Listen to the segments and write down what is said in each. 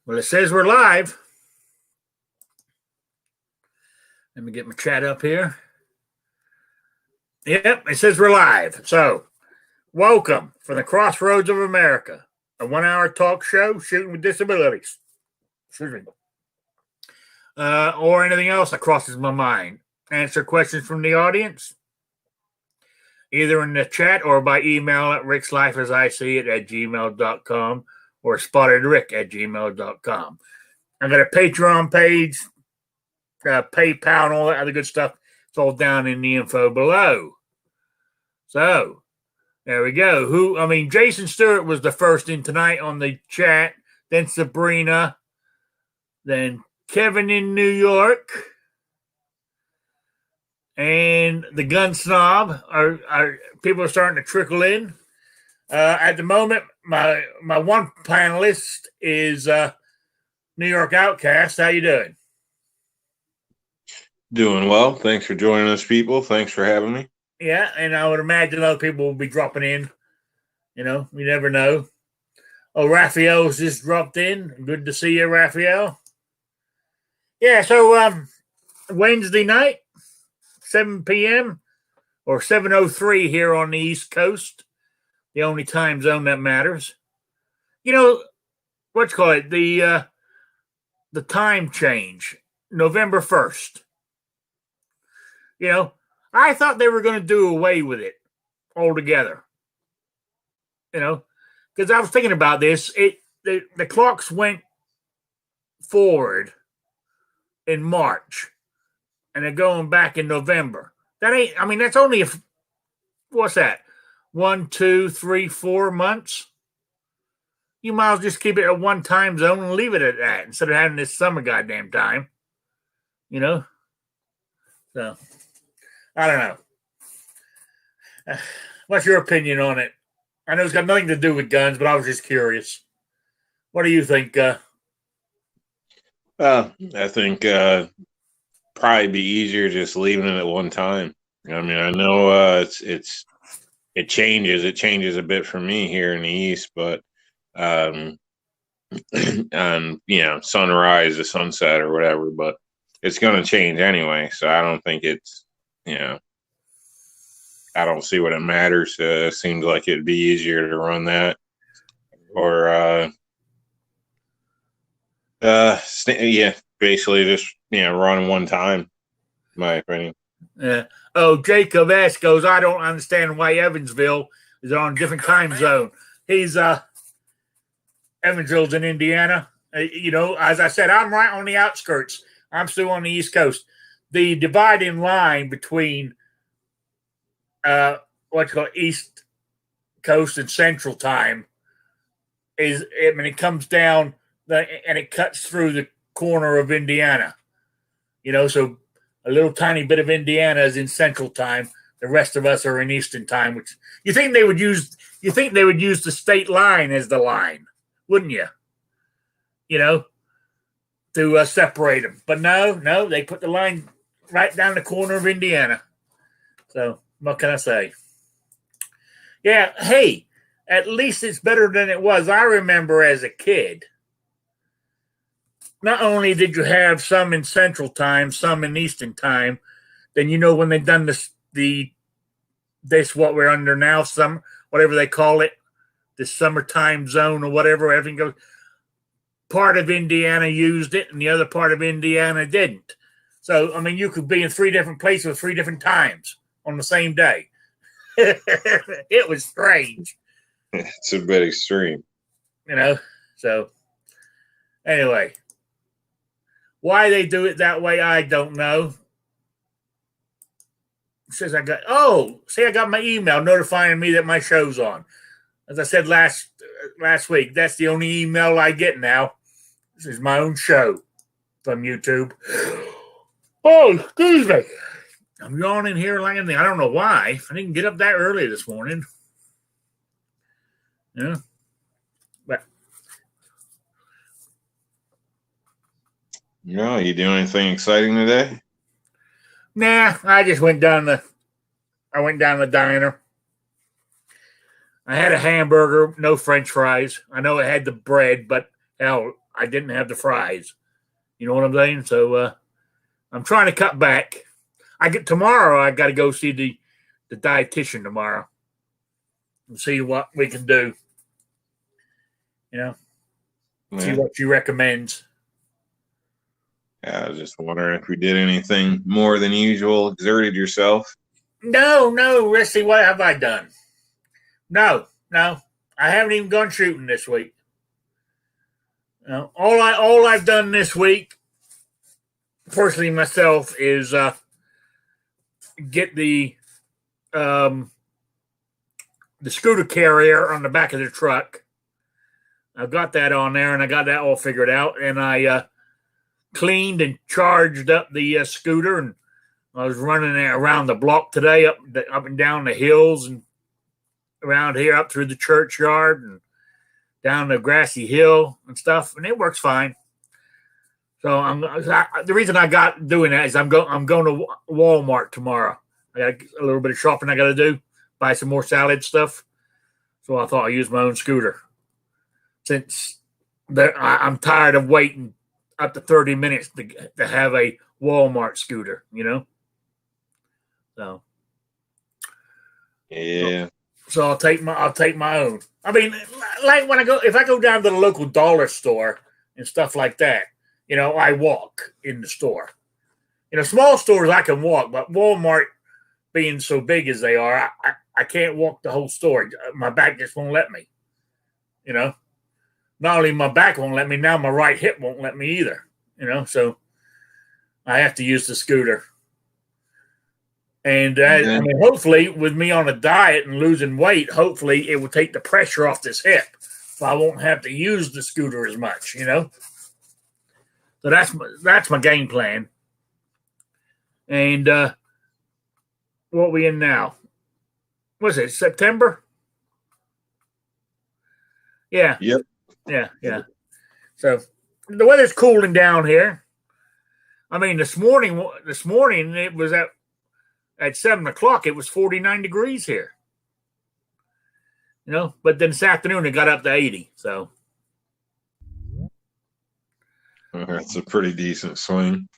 Well, it says we're live. Let me get my chat up here. Yep, it says we're live. So, welcome for the Crossroads of America, a 1-hour talk show shooting with disabilities. Excuse me. Or anything else that crosses my mind. Answer questions from the audience, either in the chat or by email at rickslifeasIseeit@gmail.com or spottedrick@gmail.com. I've got a Patreon page, PayPal, and all that other good stuff. It's all down in the info below. So, there we go. Jason Stewart was the first in tonight on the chat, then Sabrina, then Kevin in New York, and the Gun Snob. People are starting to trickle in. At the moment, my one panelist is New York Outcast. How you doing? Doing well. Thanks for joining us, people. Thanks for having me. Yeah, and I would imagine other people will be dropping in. You know, we never know. Oh, Raphael's just dropped in. Good to see you, Raphael. Yeah, so Wednesday night, 7 p.m. or 7:03 here on the East Coast, the only time zone that matters. You know, what's called it? The time change, November 1st. You know, I thought they were going to do away with it altogether. You know, because I was thinking about this. The clocks went forward in March, and they're going back in November. That's only what's that? 1, 2, 3, 4 months. You might as well just keep it at one time zone and leave it at that instead of having this summer goddamn time. You know? So, I don't know. What's your opinion on it? I know it's got nothing to do with guns, but I was just curious. What do you think? I think probably be easier just leaving it at one time. I mean, I know it changes. It changes a bit for me here in the East, but and sunrise to sunset or whatever. But it's going to change anyway, so I don't think it's I don't see what it matters. It seems like it'd be easier to run that or basically just run one time, in my opinion. Jacob S goes, I don't understand why Evansville is on a different time zone. He's Evansville's in Indiana. As I said, I'm right on the outskirts. I'm still on the East Coast. The dividing line between East Coast and Central Time it comes down and it cuts through the corner of Indiana. So a little tiny bit of Indiana is in Central Time. The rest of us are in Eastern Time, which you think they would use the state line as the line, wouldn't you? To separate them. But no, they put the line right down the corner of Indiana. So what can I say? Yeah, hey, at least it's better than it was. I remember as a kid, not only did you have some in Central Time, some in Eastern Time, then when they've done this what we're under now, whatever they call it, the summertime zone or whatever, everything goes. Part of Indiana used it and the other part of Indiana didn't. So, you could be in 3 different places at 3 different times on the same day. It was strange. It's a bit extreme. So anyway, why they do it that way, I don't know. It says I got my email notifying me that my show's on. As I said last week, that's the only email I get now. This is my own show from YouTube. Oh, excuse me. I'm yawning here like anything. I don't know why. I didn't get up that early this morning. Yeah. But No, you do anything exciting today? Nah, I just went down the diner. I had a hamburger, no French fries. I know it had the bread, but hell, I didn't have the fries. You know what I'm saying? So I'm trying to cut back. Tomorrow. I got to go see the dietitian tomorrow and see what we can do. See what she recommends. Yeah, I was just wondering if you did anything more than usual, exerted yourself. No, Risty, what have I done? No. I haven't even gone shooting this week. All I've done this week, personally myself, is get the scooter carrier on the back of the truck. I've got that on there, and I got that all figured out. And I cleaned and charged up the scooter, and I was running it around the block today, up and down the hills and around here, up through the churchyard and down the grassy hill and stuff, and it works fine. So the reason I got doing that is I'm going to Walmart tomorrow. I got a little bit of shopping I got to do, buy some more salad stuff. So I thought I'd use my own scooter, since I'm tired of waiting up to 30 minutes to have a Walmart scooter. So yeah. So I'll take my own. I mean, like if I go down to the local dollar store and stuff like that, I walk in the store. Small stores I can walk, but Walmart being so big as they are, I can't walk the whole store. My back just won't let me. Not only my back won't let me, now my right hip won't let me either. So I have to use the scooter. And I mean, hopefully, with me on a diet and losing weight, hopefully it will take the pressure off this hip, so I won't have to use the scooter as much. So that's my game plan. And what are we in now? What is it? September? Yeah. Yep. Yeah. So the weather's cooling down here. I mean, this morning it was at 7 o'clock, it was 49 degrees here. But then this afternoon it got up to 80. So that's a pretty decent swing.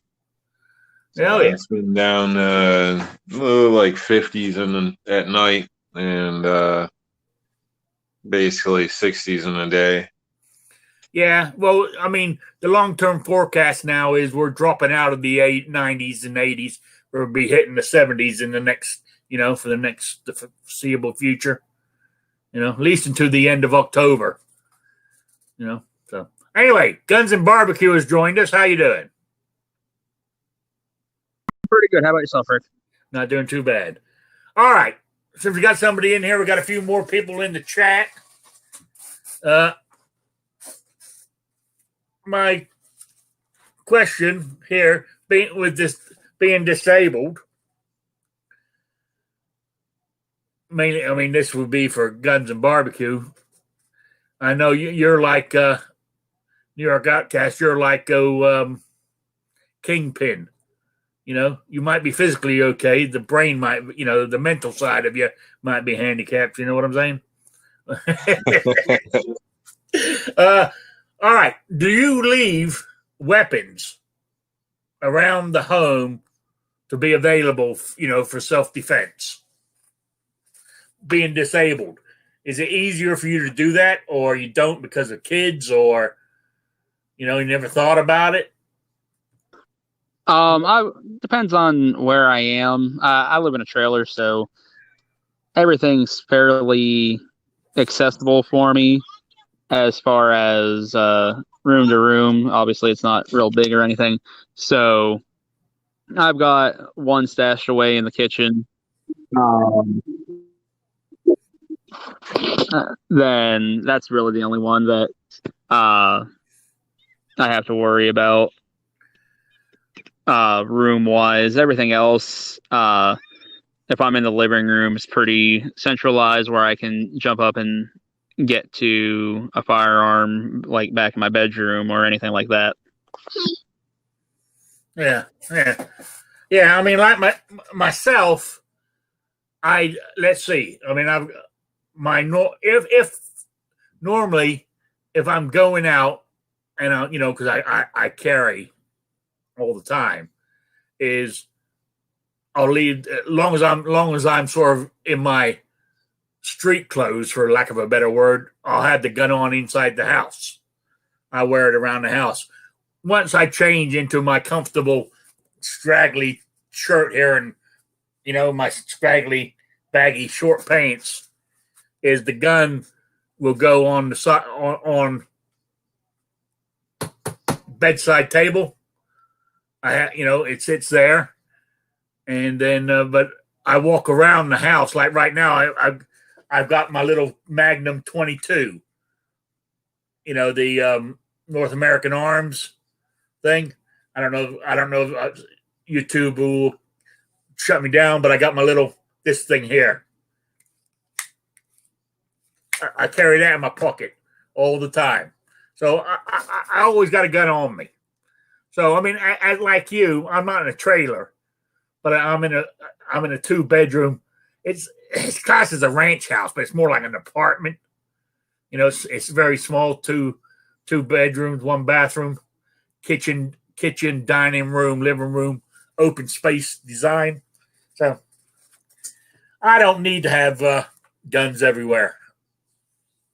Yeah. It's been down like 50s at night, and basically 60s in a day. Yeah, well, I mean, the long-term forecast now is we're dropping out of the 90s and 80s. We'll be hitting the 70s in the next, for the foreseeable future. At least until the end of October. So anyway, Guns and Barbecue has joined us. How you doing? Pretty good. How about yourself, Rick? Not doing too bad. All right. Since we got somebody in here, we got a few more people in the chat. My question here, being disabled, mainly, I mean, this would be for Guns and Barbecue. I know you're like New York Outcast. You're like Kingpin. You might be physically okay. The brain might, the mental side of you might be handicapped. You know what I'm saying? All right. Do you leave weapons around the home to be available, for self-defense? Being disabled, is it easier for you to do that, or you don't because of kids, or you never thought about it? Depends on where I am. I live in a trailer, so everything's fairly accessible for me as far as room to room. Obviously, it's not real big or anything. So I've got one stashed away in the kitchen. Then that's really the only one that I have to worry about room-wise. Everything else, if I'm in the living room, it's pretty centralized where I can jump up and get to a firearm like back in my bedroom or anything like that. Yeah. I mean, like myself, let's see. I mean, I've if normally if I'm going out and because I carry all the time, is I'll leave long as I'm sort of in my street clothes, for lack of a better word. I'll have the gun on inside the house. I wear it around the house. Once I change into my comfortable, straggly shirt here and my scraggly, baggy, short pants, is the gun will go on the side on bedside table. It sits there, and then but I walk around the house like right now. I've got my little Magnum 22. The North American Arms thing. I don't know if YouTube will shut me down, but I got this thing here. I carry that in my pocket all the time. So I always got a gun on me. So I mean, like you, I'm not in a trailer, but I'm in a 2-bedroom. It's classed as a ranch house, but it's more like an apartment. It's very small, two bedrooms, 1 bathroom, kitchen, dining room, living room, open space design. So I don't need to have guns everywhere,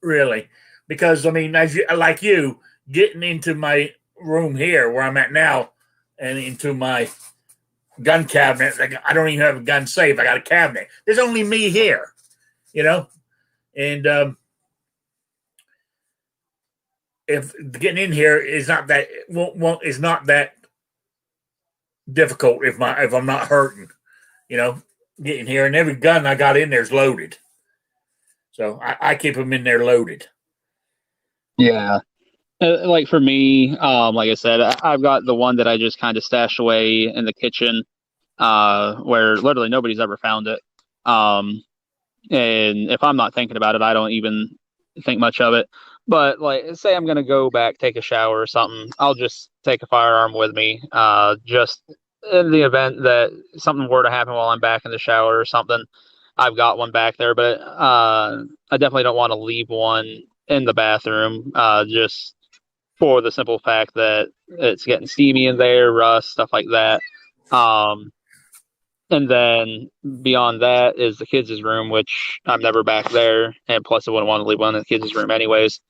really, because I mean, like you, getting into my room here where I'm at now and into my gun cabinet, I don't even have a gun safe. I got a cabinet. There's only me here, and if getting in here is not that is not that difficult if I'm not hurting, getting here, and every gun I got in there is loaded, so I keep them in there loaded. Yeah. Like for me, like I said, I've got the one that I just kind of stash away in the kitchen, where literally nobody's ever found it. And if I'm not thinking about it, I don't even think much of it. But like, say I'm gonna go back, take a shower or something, I'll just take a firearm with me, just in the event that something were to happen while I'm back in the shower or something. I've got one back there, but I definitely don't want to leave one in the bathroom, just for the simple fact that it's getting steamy in there, rust, stuff like that. And then beyond that is the kids' room, which I'm never back there, and plus I wouldn't want to leave one in the kids' room anyways.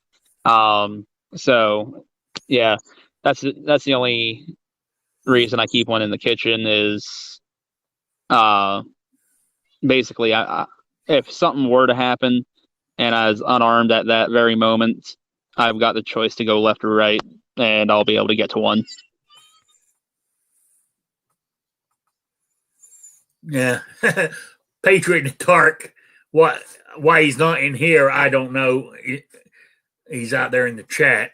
So yeah, that's the only reason I keep one in the kitchen is basically if something were to happen and I was unarmed at that very moment, I've got the choice to go left or right, and I'll be able to get to one. Yeah. Patriot in the dark. Why he's not in here, I don't know. He's out there in the chat.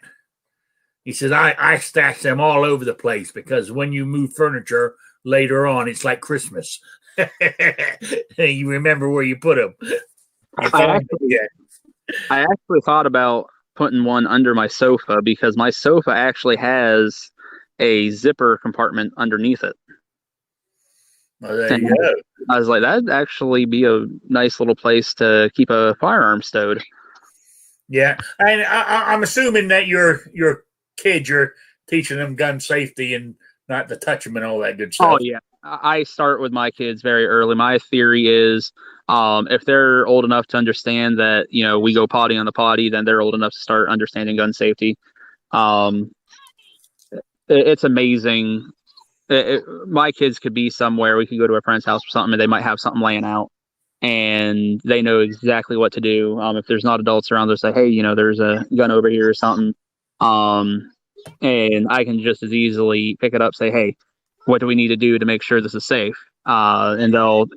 He says, I stash them all over the place because when you move furniture later on, it's like Christmas. You remember where you put them. I actually thought about putting one under my sofa because my sofa actually has a zipper compartment underneath it. Well, there you go. I was like, that'd actually be a nice little place to keep a firearm stowed. Yeah, and I'm assuming that your kids, you're teaching them gun safety and not to touch them and all that good stuff. Oh yeah, I start with my kids very early. My theory is, if they're old enough to understand that we go potty on the potty, then they're old enough to start understanding gun safety. It's amazing. My kids could be somewhere. We could go to a friend's house or something, and they might have something laying out, and they know exactly what to do. If there's not adults around, they'll say, "Hey, there's a gun over here or something," and I can just as easily pick it up, say, "Hey, what do we need to do to make sure this is safe?" And they'll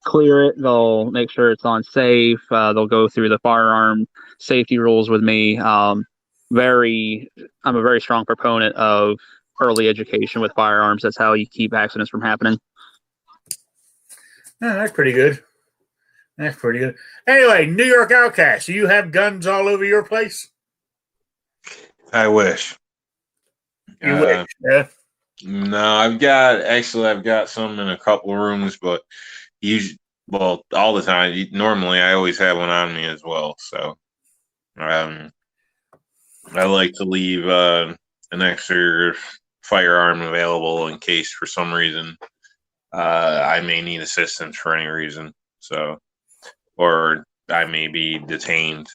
clear it. They'll make sure it's on safe. They'll go through the firearm safety rules with me. I'm a very strong proponent of early education with firearms. That's how you keep accidents from happening. Oh, that's pretty good. Anyway, New York Outcast, do you have guns all over your place? I wish. You wish, yeah? No, I've got some in a couple rooms, but all the time. Normally, I always have one on me as well. So, I like to leave an extra firearm available in case for some reason I may need assistance for any reason. So, or I may be detained.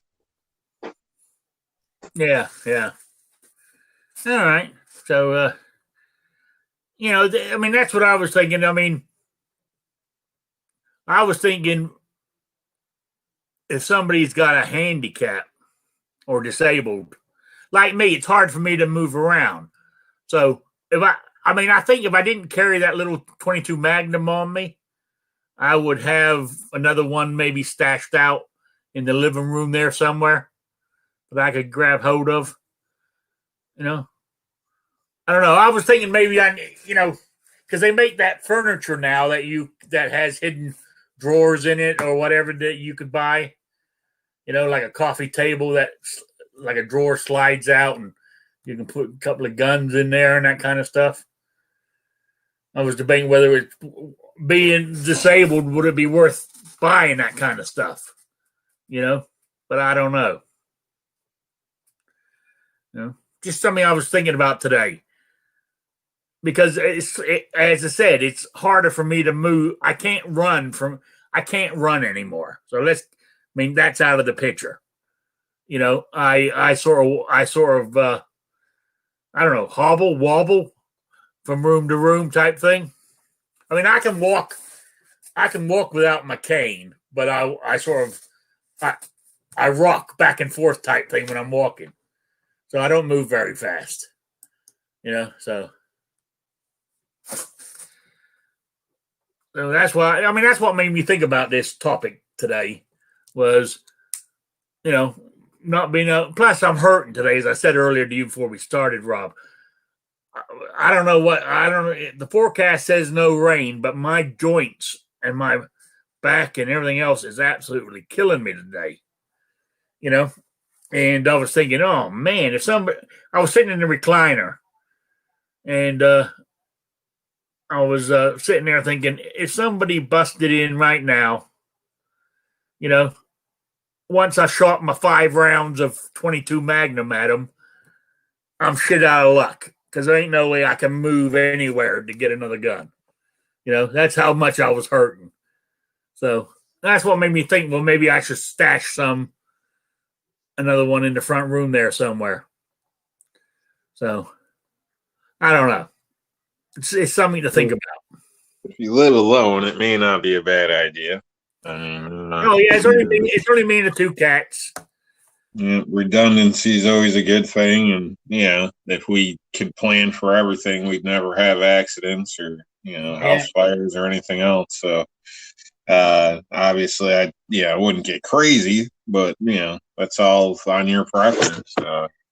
Yeah, yeah. All right. So, I mean, that's what I was thinking. I mean, I was thinking if somebody's got a handicap or disabled, like me, it's hard for me to move around. So I mean, I think if I didn't carry that little 22 Magnum on me, I would have another one maybe stashed out in the living room there somewhere that I could grab hold of. You know, I don't know. I was thinking maybe because they make that furniture now that has hidden drawers in it or whatever that you could buy. Like a coffee table that like a drawer slides out and you can put a couple of guns in there and that kind of stuff. I was debating whether it's being disabled, would it be worth buying that kind of stuff? But I don't know. Just something I was thinking about today. Because as I said, it's harder for me to move. I can't run anymore. So that's out of the picture. I sort of I don't know, hobble, wobble from room to room type thing. I mean, I can walk without my cane, but I rock back and forth type thing when I'm walking. So I don't move very fast. So that's why, I mean, that's what made me think about this topic today was, not being plus I'm hurting today, as I said earlier to you before we started, Rob. I don't know the forecast says no rain, but my joints and my back and everything else is absolutely killing me today. And I was thinking, oh man, I was sitting in the recliner and I was sitting there thinking, if somebody busted in right now, once I shot my 5 rounds of 22 Magnum at them, I'm shit out of luck because there ain't no way I can move anywhere to get another gun. That's how much I was hurting. So that's what made me think, well, maybe I should stash another one in the front room there somewhere. So I don't know. It's something to think about. If you live alone, it may not be a bad idea. I mean, it's only me and the 2 cats. Yeah, redundancy is always a good thing, and if we could plan for everything, we'd never have accidents or house fires or anything else. So, obviously, I wouldn't get crazy, but that's all on your preference.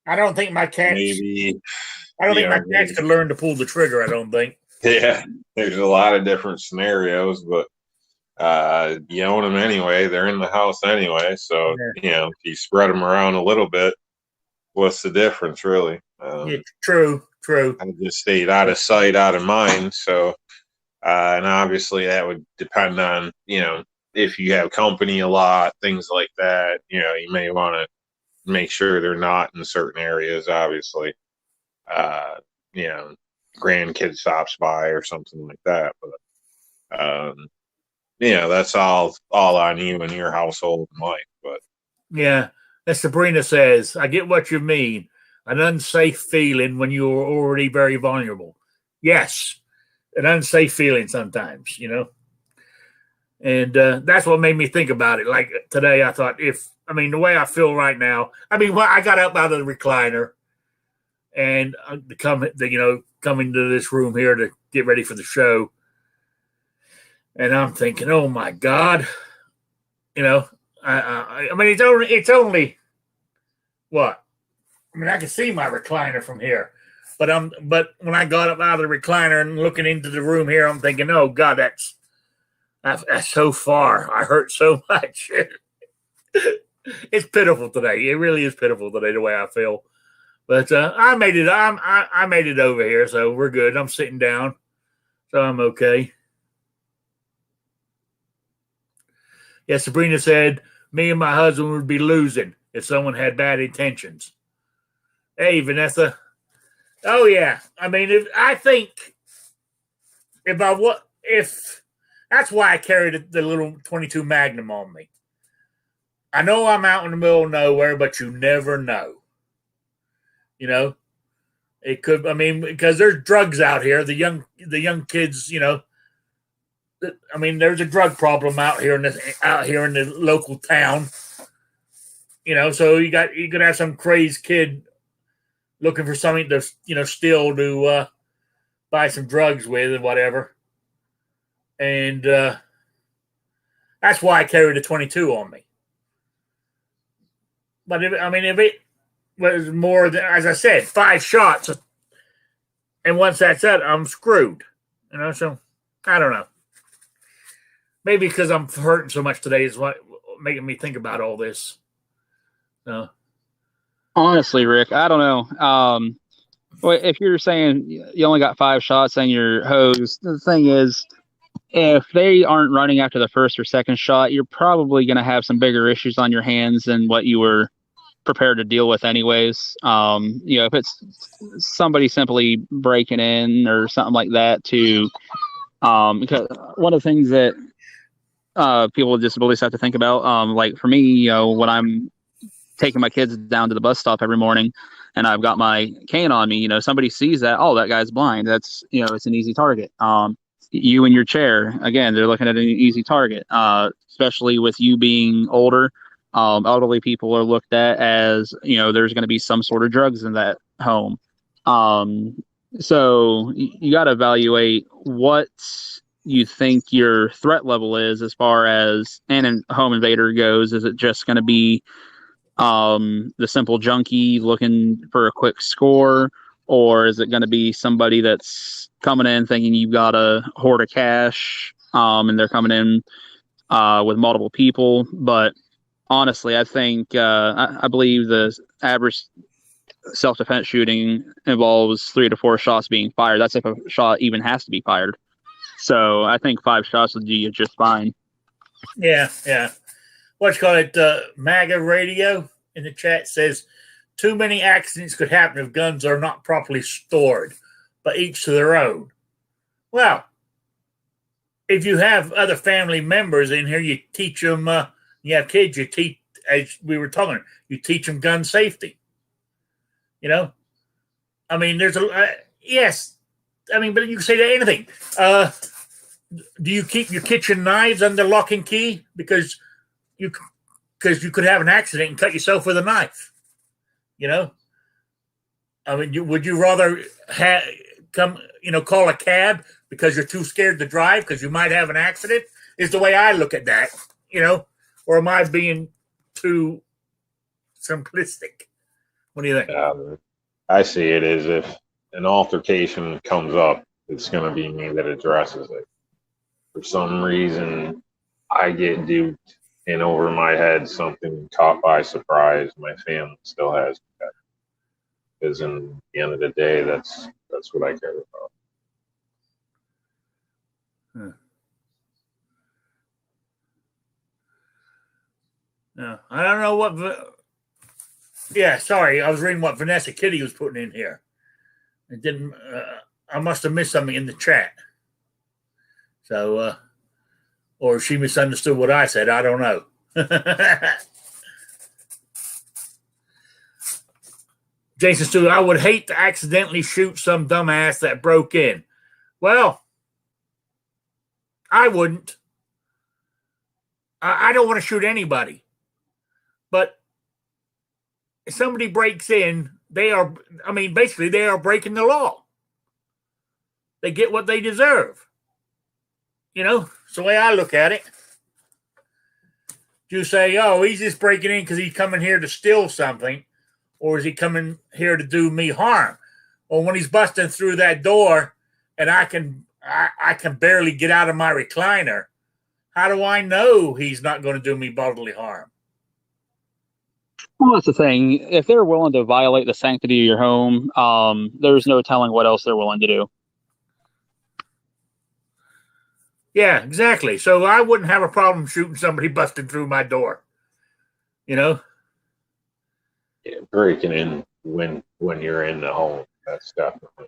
I don't think my cats. Maybe I don't think my cats could learn to pull the trigger. I don't think. Yeah, there's a lot of different scenarios, but you own them anyway. They're in the house anyway. So, if you spread them around a little bit, what's the difference, really? True. I just stayed out of sight, out of mind. So, and obviously that would depend on, if you have company a lot, things like that, you may want to make sure they're not in certain areas, obviously. Grandkid stops by or something like that. But, that's all on you and your household and life. But yeah, as Sabrina says, I get what you mean. An unsafe feeling when you're already very vulnerable. Yes, an unsafe feeling sometimes, And that's what made me think about it. Like today, I thought the way I feel right now. I got up out of the recliner and coming to this room here to get ready for the show. And I'm thinking, oh my God, it's only what? I can see my recliner from here, but when I got up out of the recliner and looking into the room here, I'm thinking, oh God, that's so far. I hurt so much. It's pitiful today. It really is pitiful today, the way I feel. But I made it. I made it over here, so we're good. I'm sitting down, so I'm okay. Yeah, Sabrina said, me and my husband would be losing if someone had bad intentions. Hey, Vanessa. Oh yeah. I mean, I think if that's why I carried the little 22 Magnum on me. I know I'm out in the middle of nowhere, but you never know. You know, it could. I mean, because there's drugs out here. The young kids. You know, I mean, there's a drug problem out here in the local town. You know, so you could have some crazy kid looking for something to steal to buy some drugs with and whatever. And that's why I carried a 22 on me. But if it was more than, as I said, 5 shots, and once that's it, I'm screwed. You know, so I don't know. Maybe because I'm hurting so much today is what making me think about all this. So. Honestly, Rick, I don't know. Well, if you're saying you only got 5 shots and you're hosed, the thing is, if they aren't running after the first or second shot, you're probably going to have some bigger issues on your hands than what you were prepared to deal with anyways. If it's somebody simply breaking in or something like that because one of the things that people with disabilities have to think about, like for me, when I'm taking my kids down to the bus stop every morning and I've got my cane on me, somebody sees that, oh, that guy's blind. That's, it's an easy target. You in your chair, again, they're looking at an easy target, especially with you being older. Elderly people are looked at as, there's going to be some sort of drugs in that home. So you got to evaluate what you think your threat level is as far as a home invader goes. Is it just going to be the simple junkie looking for a quick score, or is it going to be somebody that's coming in thinking you've got a hoard of cash, and they're coming in with multiple people? But honestly, I think I believe the average self-defense shooting involves 3 to 4 shots being fired. That's if a shot even has to be fired. So I think 5 shots would do you just fine. Yeah. What's called it? MAGA Radio in the chat says too many accidents could happen if guns are not properly stored, but each to their own. Well, if you have other family members in here, you teach them. You have kids, you teach, as we were talking, you teach them gun safety. I mean, there's yes. I mean, but you can say that anything. Do you keep your kitchen knives under lock and key because you could have an accident and cut yourself with a knife? I mean, would you rather call a cab because you're too scared to drive because you might have an accident? Is the way I look at that, or am I being too simplistic? What do you think? I see it as if an altercation comes up, it's going to be me that addresses it. For some reason, I get duped, and over my head, something caught by surprise. My family still has me. Because in the end of the day, that's what I care about. Yeah, I don't know what. Yeah, sorry, I was reading what Vanessa Kitty was putting in here. It didn't. I must have missed something in the chat. So, or she misunderstood what I said. I don't know. Jason Stewart, I would hate to accidentally shoot some dumbass that broke in. Well, I wouldn't. I don't want to shoot anybody. But if somebody breaks in, basically they are breaking the law. They get what they deserve. It's the way I look at it. You say, oh, he's just breaking in because he's coming here to steal something, or is he coming here to do me harm? Or when he's busting through that door and I can barely get out of my recliner, how do I know he's not going to do me bodily harm? Well, that's the thing. If they're willing to violate the sanctity of your home, there's no telling what else they're willing to do. Yeah, exactly. So I wouldn't have a problem shooting somebody busting through my door. Yeah, breaking in when you're in the home. That's definitely,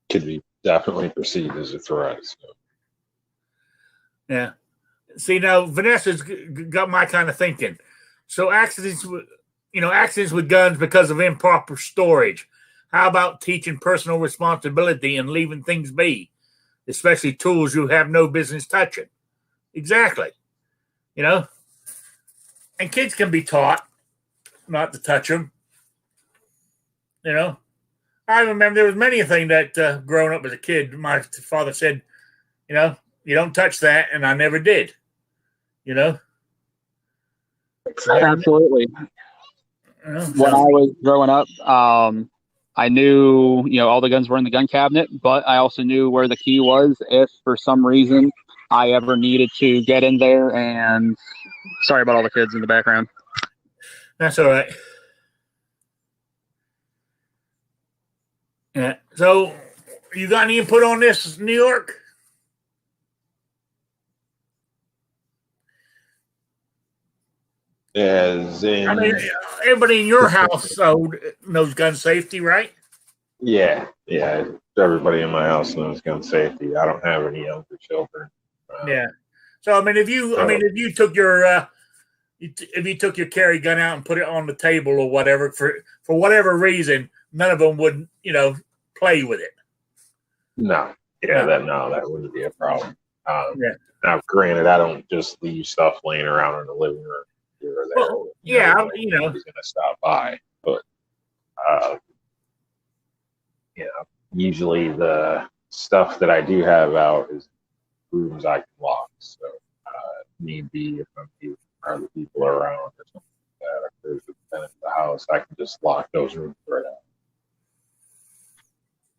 could be definitely perceived as a threat. So. Yeah. See, now Vanessa's got my kind of thinking. So accidents with guns because of improper storage. How about teaching personal responsibility and leaving things be, especially tools you have no business touching? Exactly. And kids can be taught not to touch them. I remember there was many a thing that growing up as a kid, my father said, you don't touch that, and I never did. Absolutely. When I was growing up, I knew, all the guns were in the gun cabinet, but I also knew where the key was if for some reason I ever needed to get in there. And sorry about all the kids in the background. That's all right. Yeah. So you got any input on this, New York? I mean, everybody in your house knows gun safety, right? Yeah. Everybody in my house knows gun safety. I don't have any younger children. Yeah. So I mean, if you took your carry gun out and put it on the table or whatever for whatever reason, none of them would play with it. No. Yeah. No. That wouldn't be a problem. Now, granted, I don't just leave stuff laying around in the living room. Well, yeah, he's going to stop by, but usually the stuff that I do have out is rooms I can lock. So, need be if other people around or something like that, if there's a tenant in the house, I can just lock those rooms right out.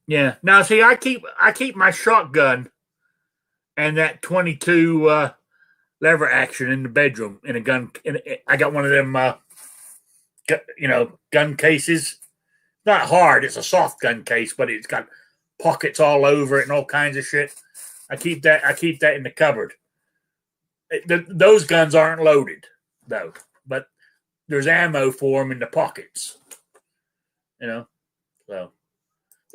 Yeah. Now, see, I keep my shotgun and that 22 lever action in the bedroom in a gun. I got one of them, gun cases. Not hard; it's a soft gun case, but it's got pockets all over it and all kinds of shit. I keep that in the cupboard. Those guns aren't loaded though, but there's ammo for them in the pockets. So the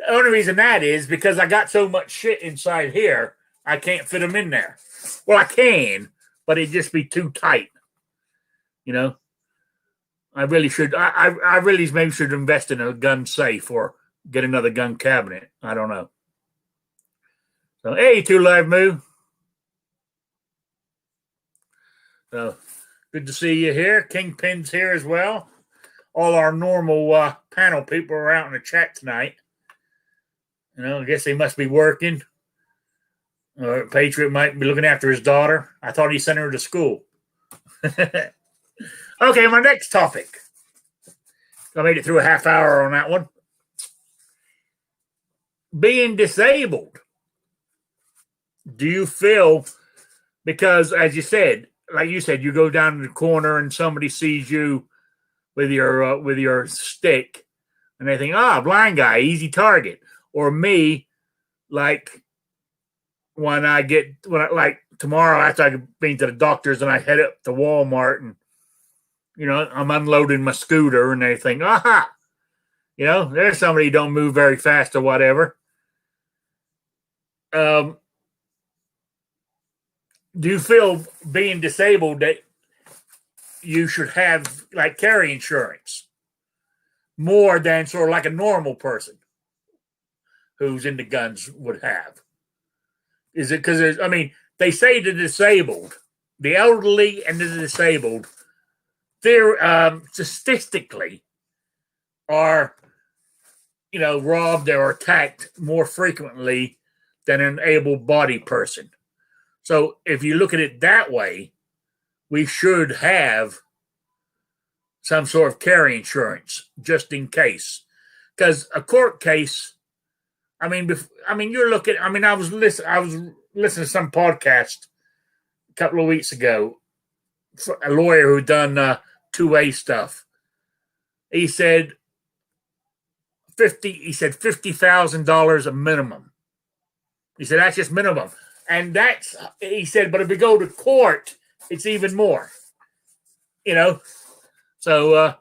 only reason that is because I got so much shit inside here, I can't fit them in there. Well, I can, but it'd just be too tight. I really should. I really maybe should invest in a gun safe or get another gun cabinet. I don't know. So, hey, 2 Live Moo. So, good to see you here. Kingpin's here as well. All our normal panel people are out in the chat tonight. I guess they must be working. Patriot might be looking after his daughter. I thought he sent her to school. Okay, my next topic. I made it through a half hour on that one. Being disabled. Do you feel, because as you said, you go down in the corner and somebody sees you with your stick and they think, blind guy, easy target. Or me, like tomorrow after I've been to the doctors and I head up to Walmart and I'm unloading my scooter and they think, there's somebody who don't move very fast or whatever. Do you feel being disabled that you should have like carry insurance more than sort of like a normal person who's into guns would have? Is it because they say the disabled, the elderly and the disabled, they're statistically are, robbed or attacked more frequently than an able-bodied person. So if you look at it that way, we should have some sort of carry insurance just in case. Because a court case, you're looking. I was listening to some podcast a couple of weeks ago. A lawyer who done 2A stuff. He said $50,000 a minimum. He said that's just minimum, and he said. But if we go to court, it's even more. So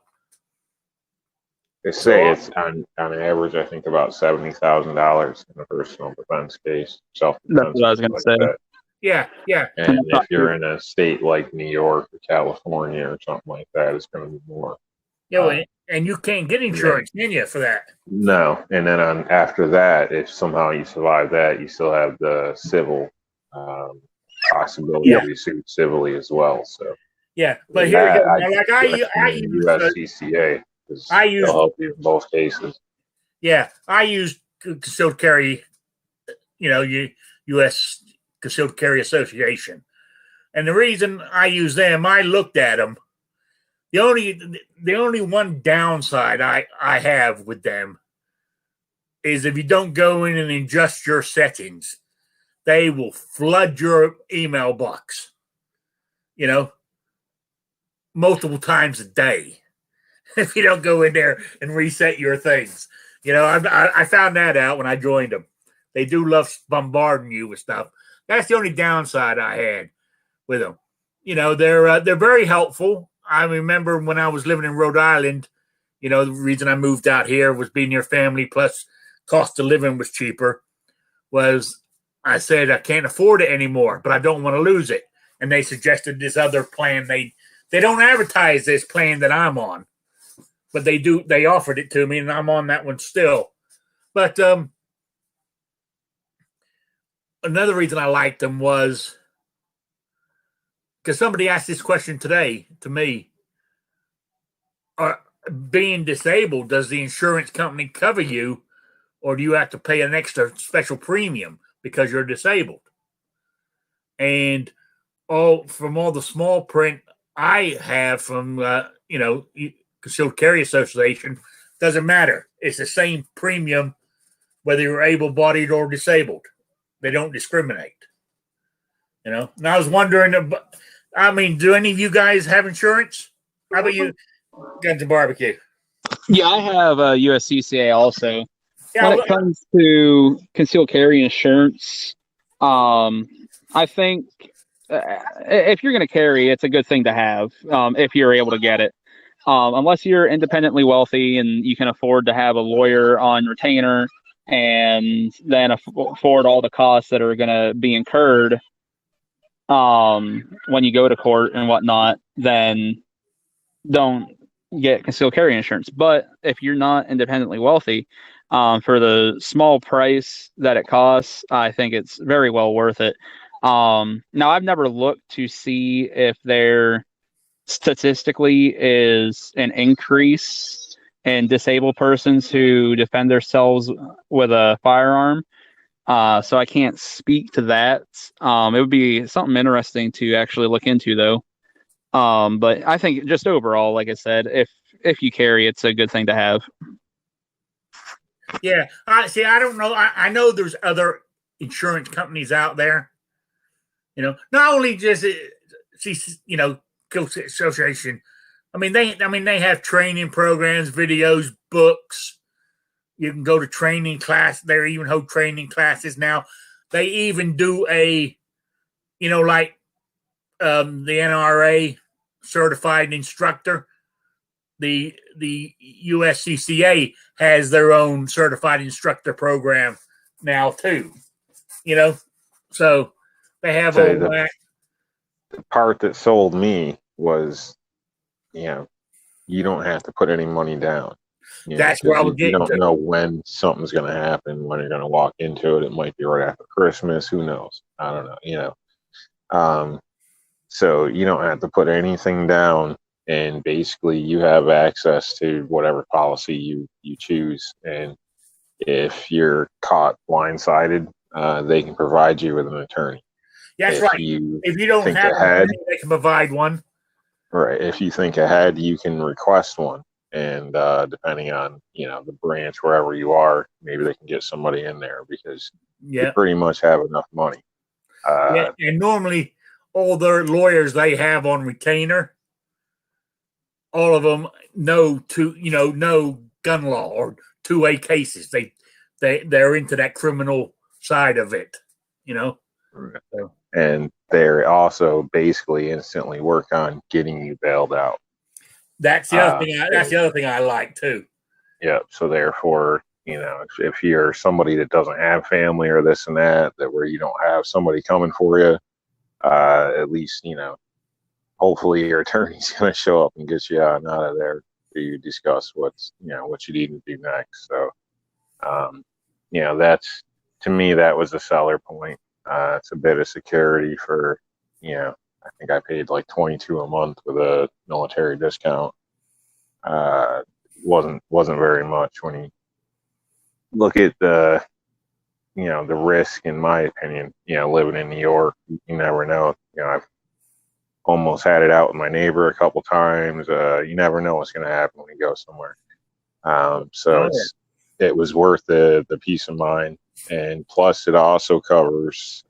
They say it's on average, I think about $70,000 in a personal defense case, self That's defense, what I was going to like say. that. Yeah, yeah. And if you're in a state like New York or California or something like that, it's going to be more. Yeah, well, and you can't get insurance, can you, for that? No, and then after that, if somehow you survive that, you still have the civil possibility to be sued civilly as well. So yeah, but here you go. I Now, like I use USCCA because they'll help you in both cases. Yeah, I use concealed carry. U.S. Concealed Carry Association, and the reason I use them, I looked at them. The only one downside I have with them is if you don't go in and adjust your settings, they will flood your email box, multiple times a day if you don't go in there and reset your things. I found that out when I joined them. They do love bombarding you with stuff. That's the only downside I had with them. They're very helpful. I remember when I was living in Rhode Island, the reason I moved out here was being near family, plus cost of living was cheaper. Was I said I can't afford it anymore, but I don't want to lose it. And they suggested this other plan. They don't advertise this plan that I'm on, but they do. They offered it to me, and I'm on that one still. But another reason I liked them was because somebody asked this question today to me. Being disabled, does the insurance company cover you, or do you have to pay an extra special premium because you're disabled? And from all the small print I have from, Concealed Carry Association, doesn't matter. It's the same premium whether you're able-bodied or disabled. They don't discriminate. And I was wondering, do any of you guys have insurance? How about you, Guns and Barbecue? Yeah, I have a USCCA also. Yeah, when it comes to concealed carry insurance, I think if you're going to carry, it's a good thing to have if you're able to get it. Unless you're independently wealthy and you can afford to have a lawyer on retainer and then afford all the costs that are going to be incurred when you go to court and whatnot, then don't get concealed carry insurance. But if you're not independently wealthy, for the small price that it costs, I think it's very well worth it. Now, I've never looked to see if there statistically is an increase in disabled persons who defend themselves with a firearm. So I can't speak to that. It would be something interesting to actually look into, though. But I think just overall, like I said, if you carry, it's a good thing to have. Yeah. I don't know. I know there's other insurance companies out there. Not only just association. They have training programs, videos, books. You can go to training class. They even hold training classes now. They even do the NRA certified instructor. The USCCA has their own certified instructor program now too. So they have all that. The part that sold me was, you don't have to put any money down. That's where I was getting. You don't know when something's going to happen, when you're going to walk into it. It might be right after Christmas. Who knows? I don't know. So you don't have to put anything down, and basically you have access to whatever policy you choose. And if you're caught blindsided, they can provide you with an attorney. That's right. If you don't have ahead, they can provide one. Right. If you think ahead, you can request one. And depending on, the branch, wherever you are, maybe they can get somebody in there because you pretty much have enough money. And normally all their lawyers they have on retainer, all of them know gun law or 2A cases. They're into that criminal side of it, Right. So. And they also basically instantly work on getting you bailed out. That's the other thing. That's the other thing I like too. Yeah. So therefore, if you're somebody that doesn't have family or this and that where you don't have somebody coming for you, at least, hopefully your attorney's going to show up and get you out of there to discuss what you need to do next. So, that's, to me, that was a seller point. It's a bit of security for, I think I paid like 22 a month with a military discount. Wasn't very much when you look at the risk, in my opinion. Living in New York, you never know. I've almost had it out with my neighbor a couple times. You never know what's going to happen when you go somewhere. It was worth the peace of mind, and plus it also covers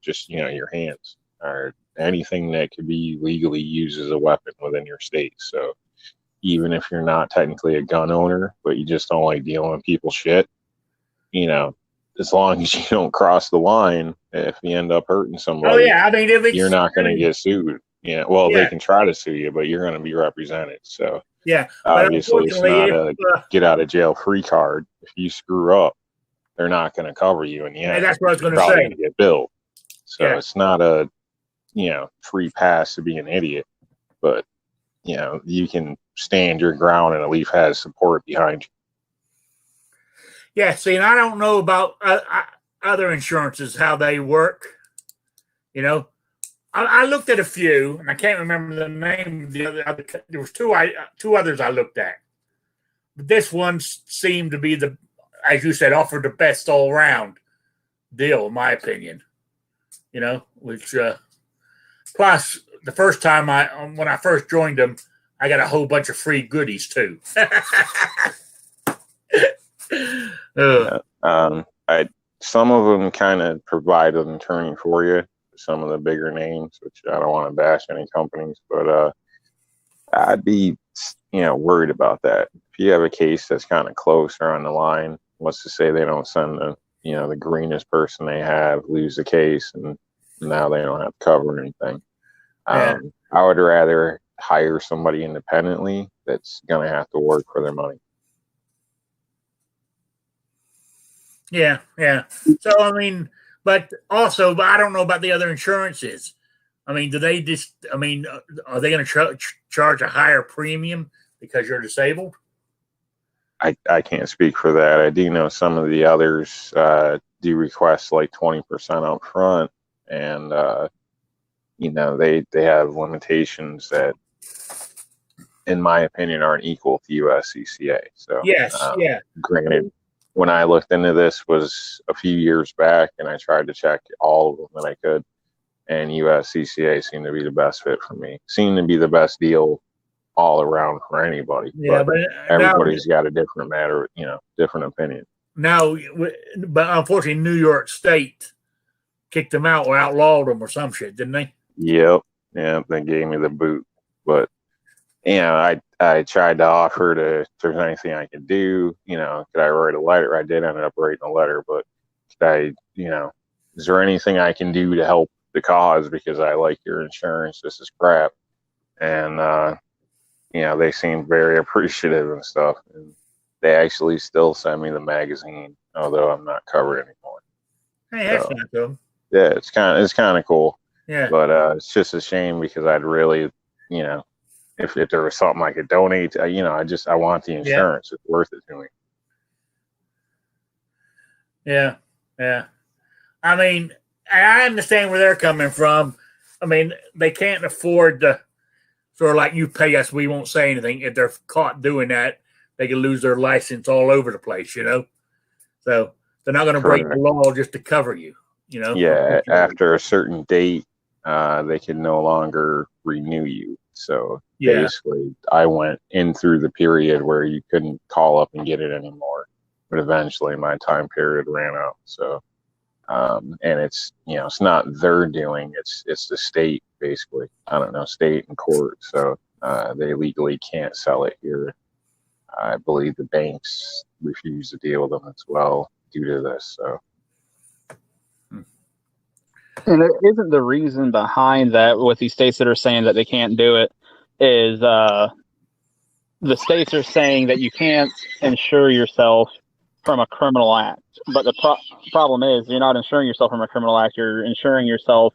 just your hands or anything that could be legally used as a weapon within your state. So even if you're not technically a gun owner, but you just don't like dealing with people's shit, as long as you don't cross the line, if you end up hurting somebody, I mean, if you're not going to get sued. They can try to sue you, but you're going to be represented. So obviously it's not a get out of jail free card. If you screw up, they're not going to cover you in the end. That's what I was going to say. You're probably going to get billed. So it's not a free pass to be an idiot, but you can stand your ground and at least has support behind you. Yeah, see, and I don't know about other insurances, how they work. I looked at a few, and I can't remember the name of the other. There was two others I looked at. But this one seemed to be as you said, offered the best all-round deal, in my opinion. Which plus the first time when I first joined them, I got a whole bunch of free goodies too. Some of them kind of provide an attorney for you. Some of the bigger names, which I don't want to bash any companies, but I'd be worried about that. If you have a case that's kind of close or on the line, let's just say they don't send the greenest person they have, lose the case, and now they don't have to cover anything. I would rather hire somebody independently that's going to have to work for their money. Yeah. So, I mean, but I don't know about the other insurances. I mean, are they going to charge a higher premium because you're disabled? I can't speak for that. I do know some of the others do request like 20% up front, and they have limitations that, in my opinion, aren't equal to USCCA. So granted, when I looked into this was a few years back, and I tried to check all of them that I could, and USCCA seemed to be the best fit for me. Seemed to be the best deal all around for anybody. Yeah, but everybody's got a different different opinion. Now, but unfortunately, New York State kicked them out or outlawed them or some shit, didn't they? Yep. Yeah, they gave me the boot. But I tried to offer if there's anything I could do, could I write a letter? I did end up writing a letter, but could is there anything I can do to help the cause, because I like your insurance, this is crap. And they seemed very appreciative and stuff. And they actually still send me the magazine, although I'm not covered anymore. Hey, that's not cool. Yeah, it's kind of cool. Yeah. But it's just a shame, because I'd really, if there was something I could donate, I want the insurance. It's worth it to me. Yeah. I mean, I understand where they're coming from. I mean, they can't afford to sort of like, you pay us, we won't say anything. If they're caught doing that, they could lose their license all over the place, So they're not going to break the law just to cover you, Yeah, after a certain date, they can no longer renew you. So basically, I went in through the period where you couldn't call up and get it anymore. But eventually my time period ran out. So, and it's, it's not their doing, it's the state, basically. I don't know, state and court. So they legally can't sell it here. I believe the banks refuse to deal with them as well due to this. So. And it isn't the reason behind that with these states that are saying that they can't do it is the states are saying that you can't insure yourself from a criminal act. But the problem is you're not insuring yourself from a criminal act. You're insuring yourself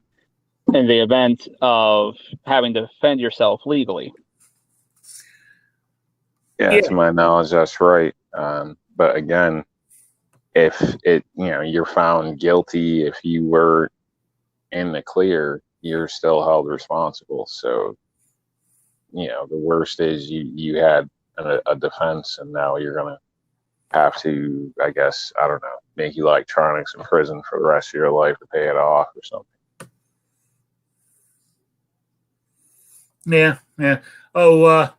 in the event of having to defend yourself legally. Yeah, to my knowledge, that's right. But again, if you're found guilty, if you were in the clear, you're still held responsible. So, the worst is you had a defense, and now you're going to have to, I guess, I don't know, make electronics in prison for the rest of your life to pay it off or something. Yeah. Oh,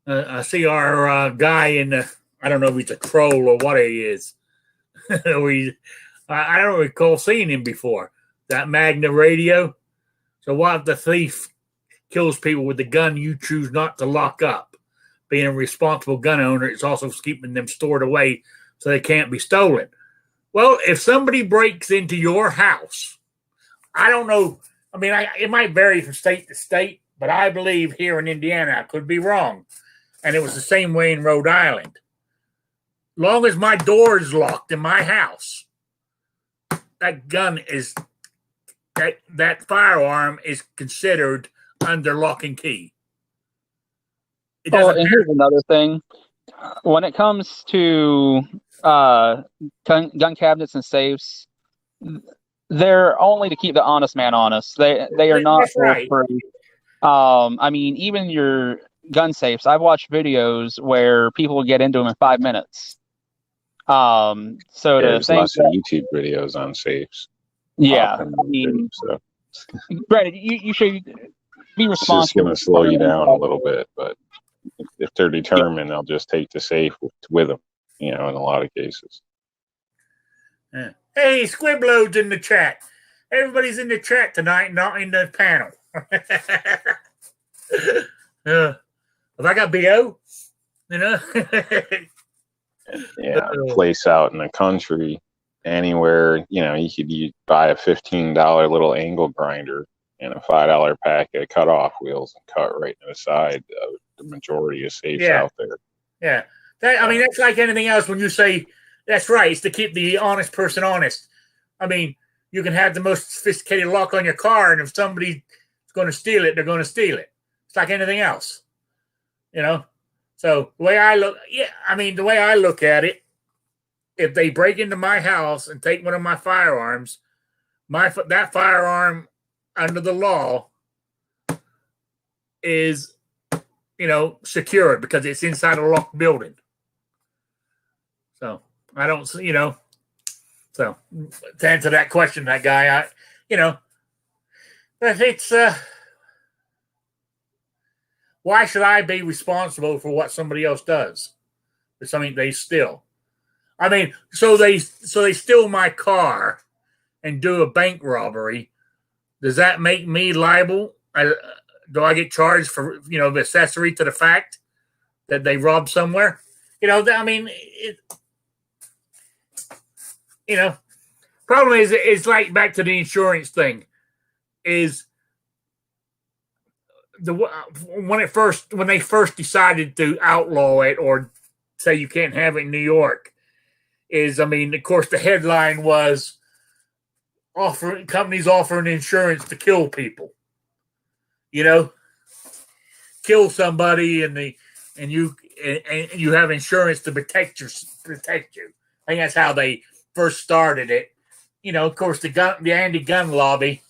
I see our guy in the, I don't know if he's a troll or what he is. I don't recall seeing him before. That Magna radio. So what if the thief kills people with the gun you choose not to lock up? Being a responsible gun owner, it's also keeping them stored away so they can't be stolen. Well, if somebody breaks into your house, I don't know. I mean, it might vary from state to state, but I believe here in Indiana, I could be wrong, and it was the same way in Rhode Island. Long as my door is locked in my house, that gun is that firearm is considered under lock and key. And here's another thing: when it comes to gun cabinets and safes, they're only to keep the honest man honest. They are not for free. I mean, even your gun safes. I've watched videos where people get into them in 5 minutes. There's lots of YouTube videos on safes. Yeah, I mean, granted, you should be responsible. It's just going to slow you down a little bit, but if they're determined, they'll just take the safe with them. In a lot of cases. Yeah. Hey, Squibload's in the chat. Everybody's in the chat tonight, not in the panel. Have I got BO? Yeah, place out in the country, anywhere, you could buy a $15 little angle grinder and a $5 packet of cutoff wheels and cut right to the side of the majority of safes out there. Yeah. That's like anything else when you say, that's right, it's to keep the honest person honest. I mean, you can have the most sophisticated lock on your car, and if somebody's going to steal it, they're going to steal it. It's like anything else, So the way I look at it, if they break into my house and take one of my firearms, that firearm under the law is, secured because it's inside a locked building. So I don't, so to answer that question, that guy, but it's, why should I be responsible for what somebody else does? For something they steal. I mean, so they steal my car and do a bank robbery. Does that make me liable? Do I get charged for, the accessory to the fact that they robbed somewhere? Problem is, it's like back to the insurance thing. Is when they first decided to outlaw it or say you can't have it in New York, of course the headline was companies offering insurance to kill people. Kill somebody and you have insurance to protect you. I think that's how they first started it. Of course the anti-gun lobby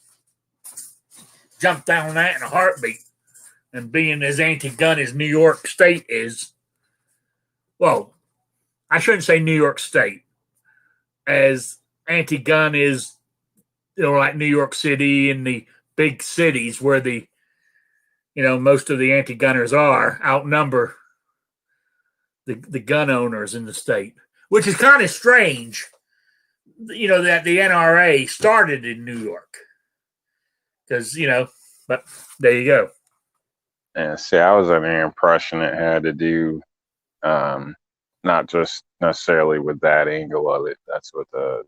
jumped down on that in a heartbeat. And being as anti-gun as New York State is, well, I shouldn't say New York State, as anti-gun is, like New York City and the big cities where the, most of the anti-gunners outnumber the gun owners in the state, which is kind of strange, that the NRA started in New York. Because, but there you go. Yeah, see, I was under the impression it had to do not just necessarily with that angle of it. That's what the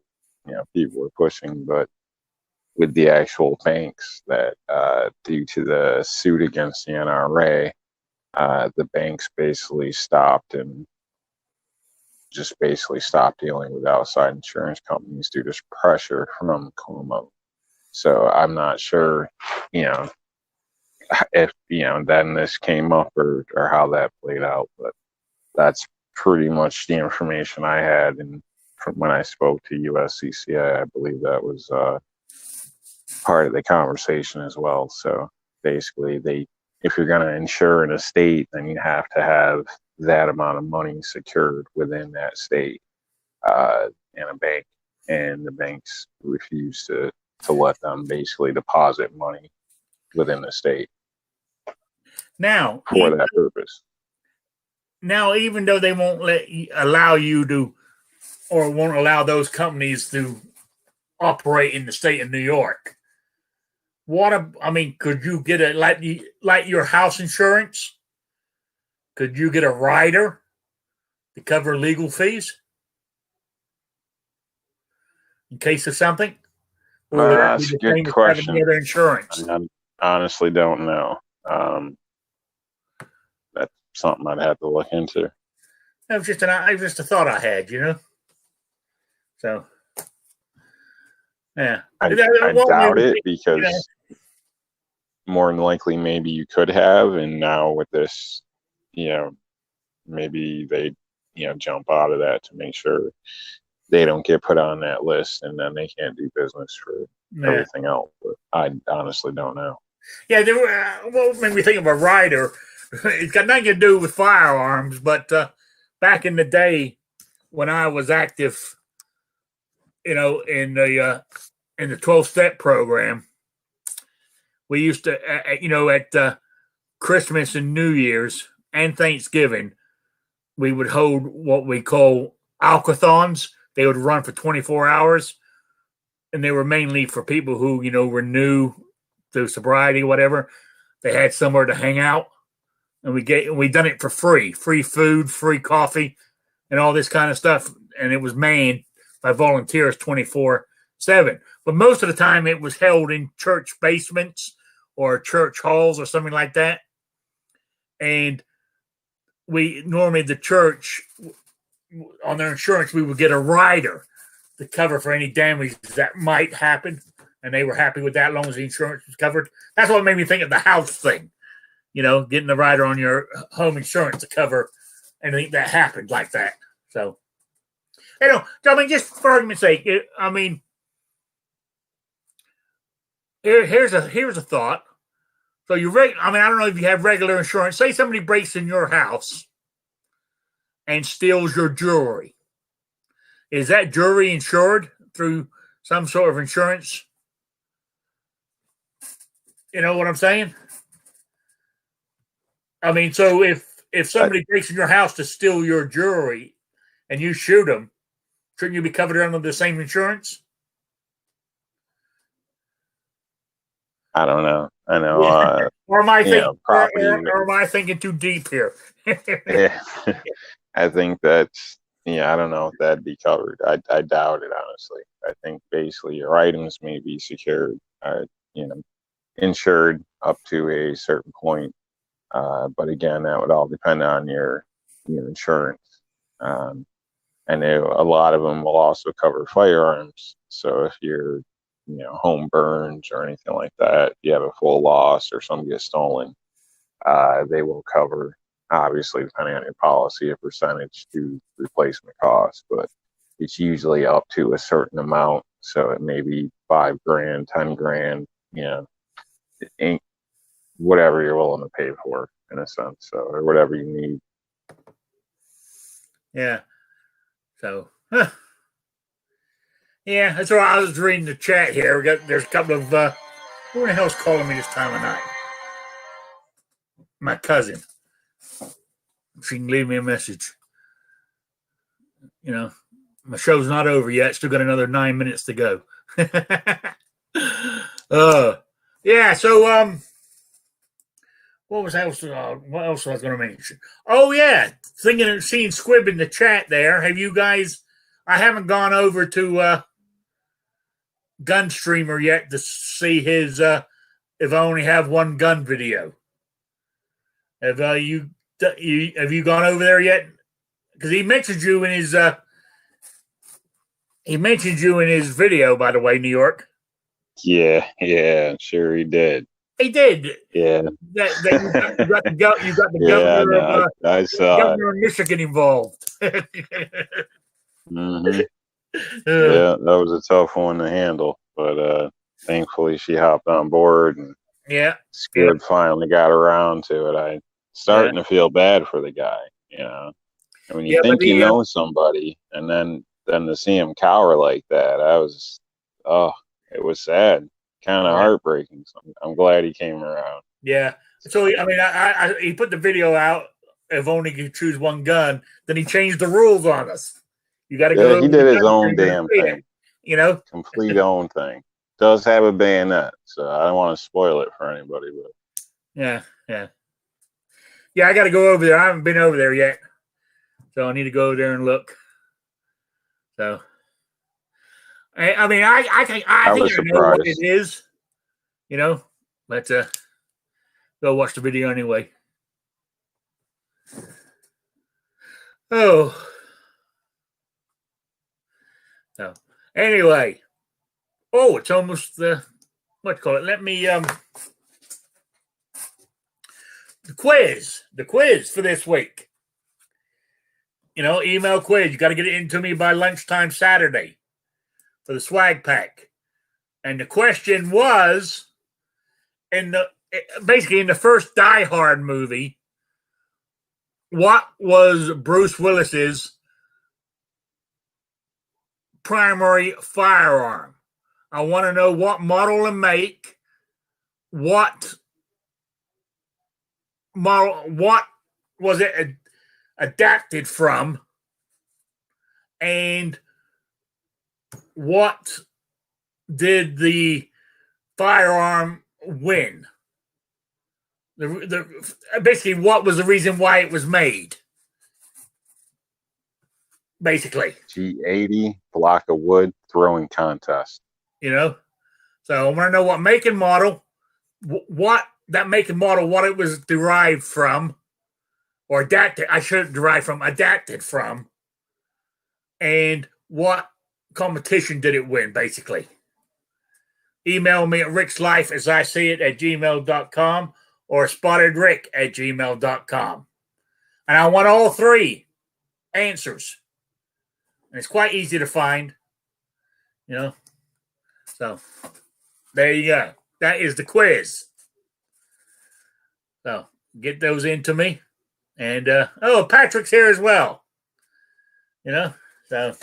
people were pushing, but with the actual banks that due to the suit against the NRA, the banks basically stopped and just basically stopped dealing with outside insurance companies due to pressure from Cuomo. So I'm not sure, you know, if, you know, then this came up or how that played out, but that's pretty much the information I had. And from when I spoke to USCCA, I believe that was part of the conversation as well. So basically, if you're going to insure an estate, then you have to have that amount of money secured within that state in a bank, and the banks refuse to let them basically deposit money within the state Now, for that purpose. Now, even though they won't allow you to, or won't allow those companies to operate in the state of New York, could you get like your house insurance? Could you get a rider to cover legal fees in case of something? Or would that be That's the a good same as having question. the other insurance? I honestly don't know. That's something I'd have to look into. That was just a thought I had, you know. So, yeah, I doubt it, because more than likely, maybe you could have, and now with this, you know, maybe they, you know, jump out of that to make sure they don't get put on that list, and then they can't do business for everything else. But I honestly don't know. Yeah, what made me think of a rider? It's got nothing to do with firearms, but back in the day when I was active, you know, in the 12-step program, we used to, you know, at Christmas and New Year's and Thanksgiving, we would hold what we call alcathons. They would run for 24 hours, and they were mainly for people who, you know, were new to sobriety, whatever. They had somewhere to hang out, and we done it for free food, free coffee, and all this kind of stuff. And it was manned by volunteers 24/7. But most of the time, it was held in church basements or church halls or something like that. And the church, on their insurance, we would get a rider to cover for any damage that might happen. And they were happy with that as long as the insurance was covered. That's what made me think of the house thing. You know, getting the rider on your home insurance to cover anything that happened like that. So, you know, I mean, just for argument's sake, I mean, here's a thought. So I don't know if you have regular insurance. Say somebody breaks in your house and steals your jewelry. Is that jewelry insured through some sort of insurance? You know what I'm saying? I mean, so if somebody breaks in your house to steal your jewelry and you shoot them, shouldn't you be covered under the same insurance? I don't know. I know. Or am I thinking too deep here? Yeah. I think that's, I don't know if that'd be covered. I doubt it, honestly. I think basically your items may be secured, insured up to a certain point. But again, that would all depend on your insurance. And a lot of them will also cover firearms. So if your home burns or anything like that, you have a full loss or something gets stolen, they will cover, obviously depending on your policy, a percentage to replacement cost. But it's usually up to a certain amount. So it may be $5,000, $10,000, it ain't whatever you're willing to pay for, in a sense, or whatever you need. Yeah. So, yeah, that's why I was reading the chat here. There's a couple of who the hell's calling me this time of night? My cousin. She can leave me a message. My show's not over yet. Still got another 9 minutes to go. Yeah. So, what else was I going to mention? Oh yeah, thinking of seeing Squib in the chat there. Have you guys? I haven't gone over to Gunstreamer yet to see his "If I Only Have One Gun" video. Have you gone over there yet? Because he mentioned you in his video, by the way, New York. Yeah, sure he did. He did. Yeah. You got the Yeah, governor I saw it. governor of Michigan involved. Hmm. Yeah, that was a tough one to handle, but thankfully she hopped on board and Yeah. Skid finally got around to it. I starting to feel bad for the guy, you know. And when you think you know somebody, and then to see him cower like that, it was sad, kind of heartbreaking. So I'm glad he came around. Yeah. So I mean, he put the video out. If only you could choose one gun, then he changed the rules on us. You got to go. Yeah, he did his own damn thing. You know, complete own thing. Does have a bayonet, so I don't want to spoil it for anybody. But yeah. I got to go over there. I haven't been over there yet, so I need to go over there and look. So, I mean, I think I know what it is. You know, let's go watch the video anyway. Oh. So, anyway. Oh, it's almost what do you call it? Let me the quiz for this week. You know, email quiz. You got to get it into me by lunchtime Saturday for the swag pack. And the question was, basically in the first Die Hard movie, what was Bruce Willis's primary firearm? I want to know what model and make, what was it adapted from, and what did the firearm win? Basically, what was the reason why it was made? Basically, G80 block of wood throwing contest. You know, so I want to know what make and model, what that make and model, what it was derived from, or adapted. I should derive from, adapted from, and what competition did it win, basically. Email me at rickslife@gmail.com or spottedrick@gmail.com. And I want all three answers. And it's quite easy to find, you know. So there you go. That is the quiz. So get those into me. And Patrick's here as well. You know, so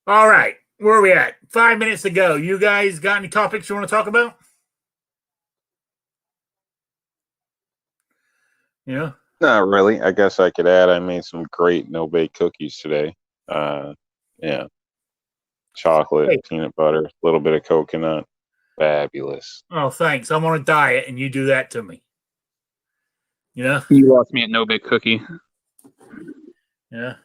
all right. Where are we at? 5 minutes to go. You guys got any topics you want to talk about? Yeah. Not really. I guess I could add I made some great no-bake cookies today. Yeah. Chocolate, peanut butter, a little bit of coconut. Fabulous. Oh, thanks. I'm on a diet and you do that to me. You know? You lost me at no-bake cookie. Yeah.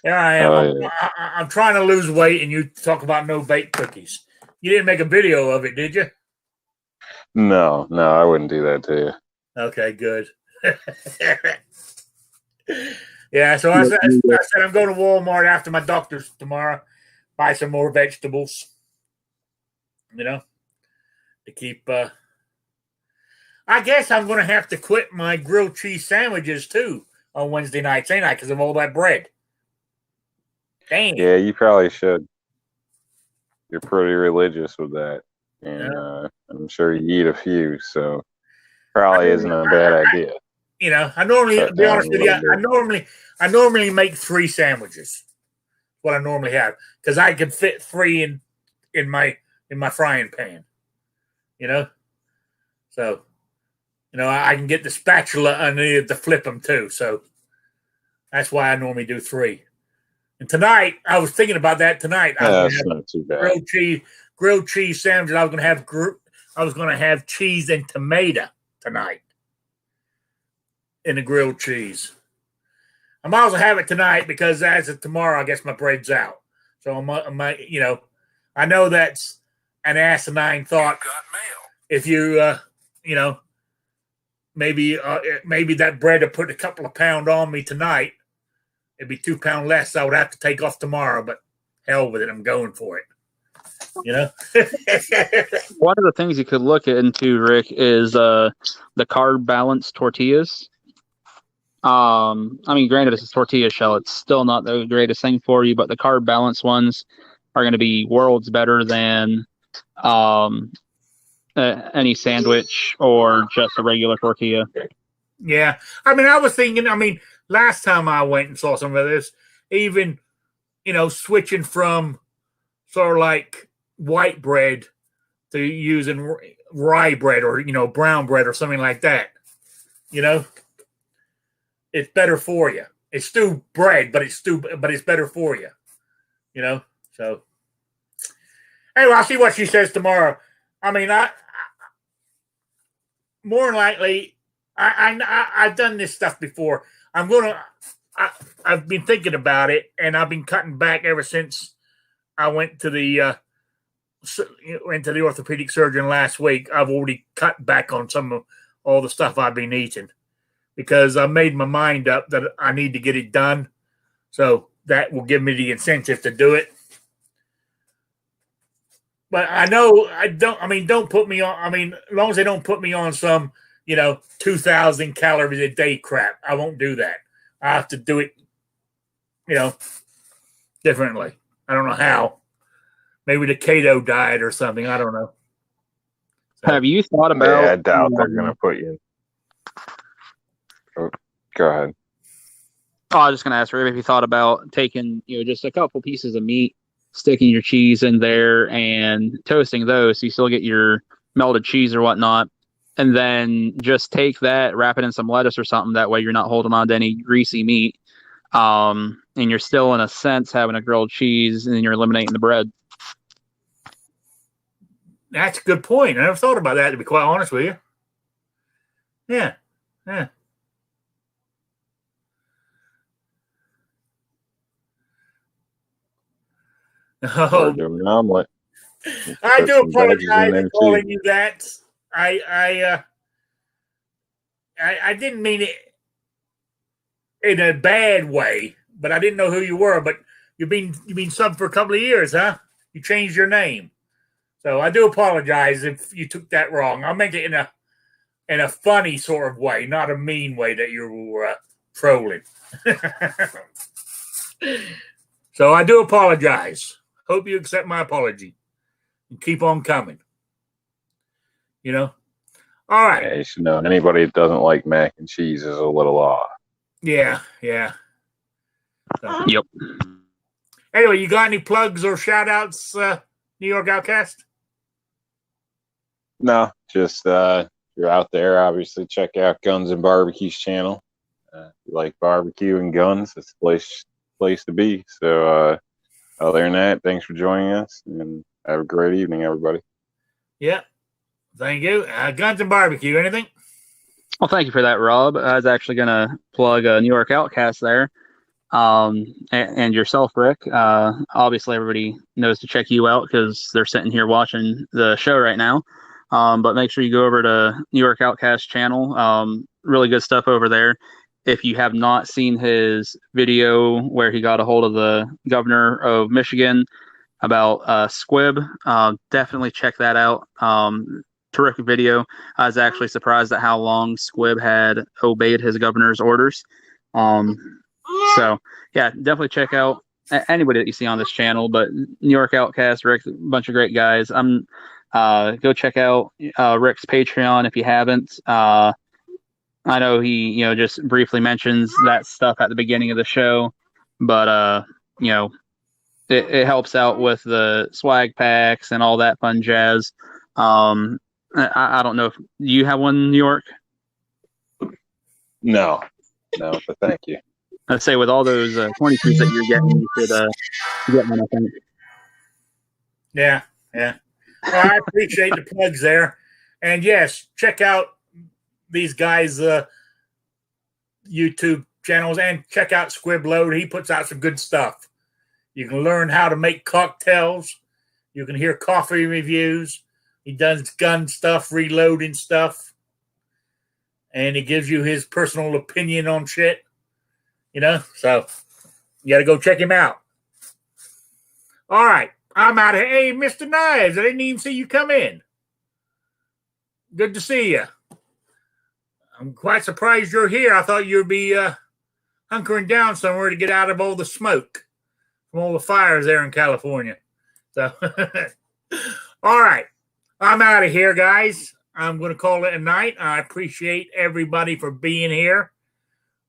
There I am. I'm trying to lose weight, and you talk about no-bake cookies. You didn't make a video of it, did you? No, I wouldn't do that to you. Okay, good. Yeah, so I said I'm going to Walmart after my doctor's tomorrow, buy some more vegetables, you know, to keep. I guess I'm going to have to quit my grilled cheese sandwiches, too, on Wednesday nights, ain't I, because of all that bread. Dang. Yeah, you probably should. You're pretty religious with that. And I'm sure you eat a few, so probably isn't a bad idea. You know, I normally, to be honest with you, I normally make 3 sandwiches. What I normally have, because I can fit 3 in my frying pan. You know, so you know I can get the spatula underneath to flip them too. So that's why I normally do 3. And tonight, I was thinking about that tonight. That's not too bad. Grilled cheese sandwiches. I was going to have cheese and tomato tonight in the grilled cheese. I might as well have it tonight because as of tomorrow, I guess my bread's out. So I know that's an asinine thought if you, maybe that bread will put a couple of pounds on me tonight. It'd be 2 pounds less. I would have to take off tomorrow, but hell with it. I'm going for it. One of the things you could look into, Rick, is the carb balance tortillas. Granted, it's a tortilla shell. It's still not the greatest thing for you, but the carb balance ones are going to be worlds better than any sandwich or just a regular tortilla. Yeah. I was thinking, last time I went and saw some of this, even, switching from sort of like white bread to using rye bread or, brown bread or something like that. It's better for you. It's still bread, but it's better for you. So anyway, I'll see what she says tomorrow. More than likely, I've done this stuff before. I've been thinking about it, and I've been cutting back ever since I went to the orthopedic surgeon last week. I've already cut back on some of all the stuff I've been eating because I made my mind up that I need to get it done. So that will give me the incentive to do it. But I know don't put me on. As long as they don't put me on some, 2,000 calories a day crap, I won't do that. I have to do it, differently. I don't know how. Maybe the keto diet or something. I don't know. So, have you thought about? Yeah, I doubt they're going to put you. Oh, go ahead. Oh, I was just going to ask Rick if you thought about taking, just a couple pieces of meat, sticking your cheese in there and toasting those so you still get your melted cheese or whatnot, and then just take that, wrap it in some lettuce or something. That way you're not holding on to any greasy meat, and you're still, in a sense, having a grilled cheese, and you're eliminating the bread. That's a good point. I never thought about that, to be quite honest with you. Yeah. Or do an omelet. I do apologize for calling you that. I didn't mean it in a bad way, but I didn't know who you were. But you've been subbed for a couple of years, huh? You changed your name, so I do apologize if you took that wrong. I meant it in a funny sort of way, not a mean way that you were trolling. So I do apologize. Hope you accept my apology and keep on coming. All right. Yeah, you should know anybody that doesn't like mac and cheese is a little off. Yeah. So. Yep. Anyway, you got any plugs or shout outs, New York Outcast? No, just you're out there, obviously check out Guns and Barbecue's channel. If you like barbecue and guns, it's the place to be. So other than that, thanks for joining us, and have a great evening, everybody. Yeah, thank you. Guns and Barbecue, anything? Well, thank you for that, Rob. I was actually going to plug New York Outcast there, and yourself, Rick. Obviously, everybody knows to check you out because they're sitting here watching the show right now. But make sure you go over to New York Outcast channel. Really good stuff over there. If you have not seen his video where he got a hold of the governor of Michigan about squib, definitely check that out. Terrific video. I was actually surprised at how long squib had obeyed his governor's orders. So, yeah, definitely check out anybody that you see on this channel. But New York Outcast, Rick, a bunch of great guys. Go check out Rick's Patreon if you haven't. I know he, just briefly mentions that stuff at the beginning of the show, but it helps out with the swag packs and all that fun jazz. I don't know if you have one in New York. No, but thank you. I'd say with all those 22s that you're getting, you should get one, I think. Yeah. Well, I appreciate the plugs there. And yes, check out these guys' YouTube channels and check out Squib Load. He puts out some good stuff. You can learn how to make cocktails. You can hear coffee reviews. He does gun stuff, reloading stuff, and he gives you his personal opinion on shit. So you got to go check him out. All right, I'm out of here. Hey, Mr. Knives, I didn't even see you come in. Good to see you. I'm quite surprised you're here. I thought you'd be hunkering down somewhere to get out of all the smoke from all the fires there in California. So, all right. I'm out of here, guys. I'm going to call it a night. I appreciate everybody for being here.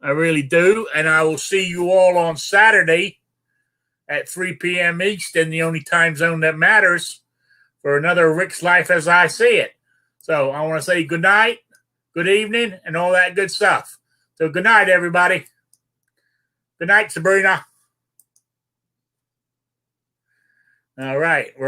I really do. And I will see you all on Saturday at 3 p.m. Eastern, the only time zone that matters, for another Rick's Life as I See It. So I want to say good night, good evening, and all that good stuff. So good night, everybody. Good night, Sabrina. All right.